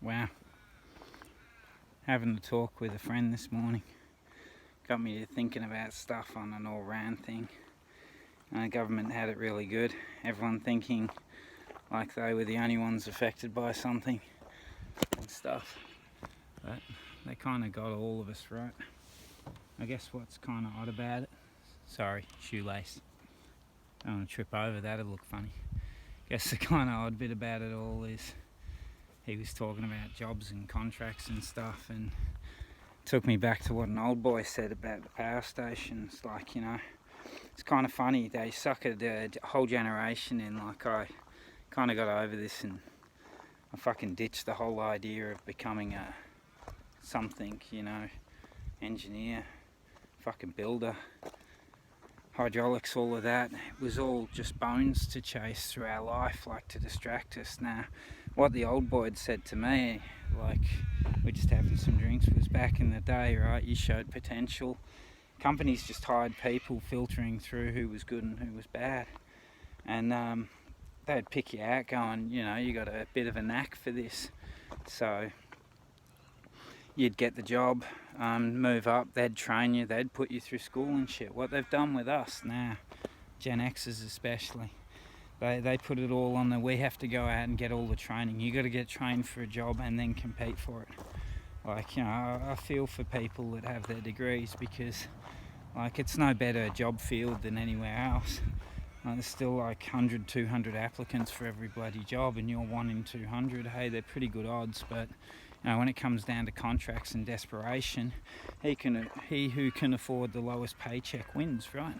Wow. Having a talk with a friend this morning got me to thinking about stuff on an all-round thing. And the government had it really good. Everyone thinking like they were the only ones affected by something and stuff. But they kind of got all of us right. I guess what's kind of odd about it, sorry, shoelace. Don't want to trip over that, it'll look funny. Guess the kind of odd bit about it all is he was talking about jobs and contracts and stuff, and took me back to what an old boy said about the power stations. Like, you know, it's kind of funny, they suckered a whole generation in. Like, I kind of got over this and I fucking ditched the whole idea of becoming a something, you know, engineer, fucking builder, hydraulics, all of that. It was all just bones to chase through our life, like to distract us. Now, what the old boy had said to me, like, we're just having some drinks, was back in the day, right, you showed potential. Companies just hired people filtering through who was good and who was bad. And they'd pick you out going, you know, you got a bit of a knack for this. So you'd get the job, move up, they'd train you, they'd put you through school and shit. What they've done with us now, Gen Xers especially, they put it all on we have to go out and get all the training. You got to get trained for a job and then compete for it. Like, you know, I feel for people that have their degrees, because like it's no better job field than anywhere else. There's still like 100, 200 applicants for every bloody job, and you're 1 in 200. Hey, they're pretty good odds, but you know, when it comes down to contracts and desperation, he who can afford the lowest paycheck wins, right?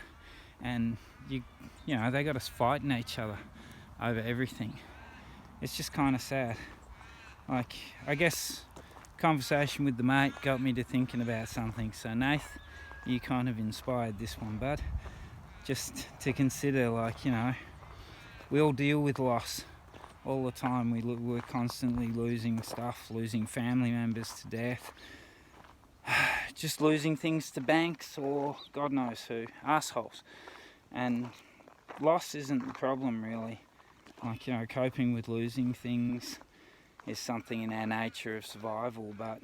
And you know, they got us fighting each other over everything. It's just kind of sad. Like, I guess conversation with the mate got me to thinking about something. So Nath, you kind of inspired this one, bud. Just to consider, like, you know, we all deal with loss all the time. We're constantly losing stuff, losing family members to death, just losing things to banks or God knows who, assholes. And loss isn't the problem, really. Like, you know, coping with losing things is something in our nature of survival, but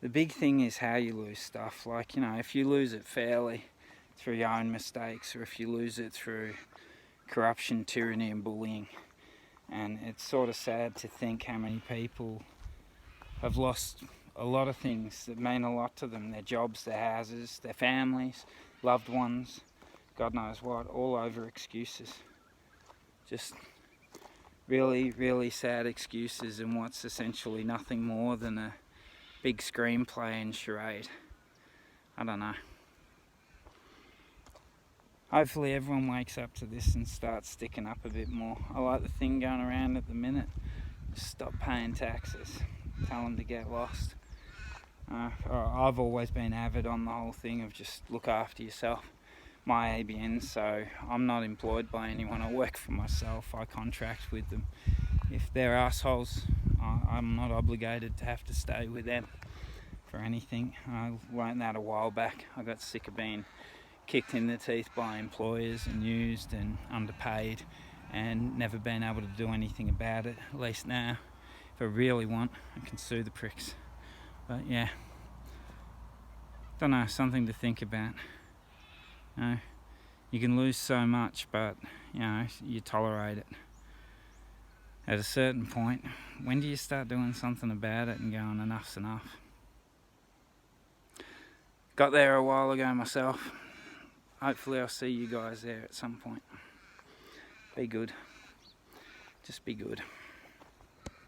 the big thing is how you lose stuff. Like, you know, if you lose it fairly through your own mistakes, or if you lose it through corruption, tyranny and bullying. And it's sort of sad to think how many people have lost a lot of things that mean a lot to them. Their jobs, their houses, their families, loved ones, God knows what, all over excuses. Just really, really sad excuses, and what's essentially nothing more than a big screenplay and charade. I don't know. Hopefully everyone wakes up to this and starts sticking up a bit more. I like the thing going around at the minute. Just stop paying taxes. Tell them to get lost. I've always been avid on the whole thing of just look after yourself. My ABN, so I'm not employed by anyone. I work for myself. I contract with them. If they're assholes, I'm not obligated to have to stay with them for anything. I learned that a while back. I got sick of being kicked in the teeth by employers and used and underpaid, and never been able to do anything about it. At least now, if I really want, I can sue the pricks. But yeah, don't know, something to think about. You know, you can lose so much, but you know, you tolerate it. At a certain point, when do you start doing something about it and going, enough's enough? Got there a while ago myself. Hopefully I'll see you guys there at some point. Be good. Just be good.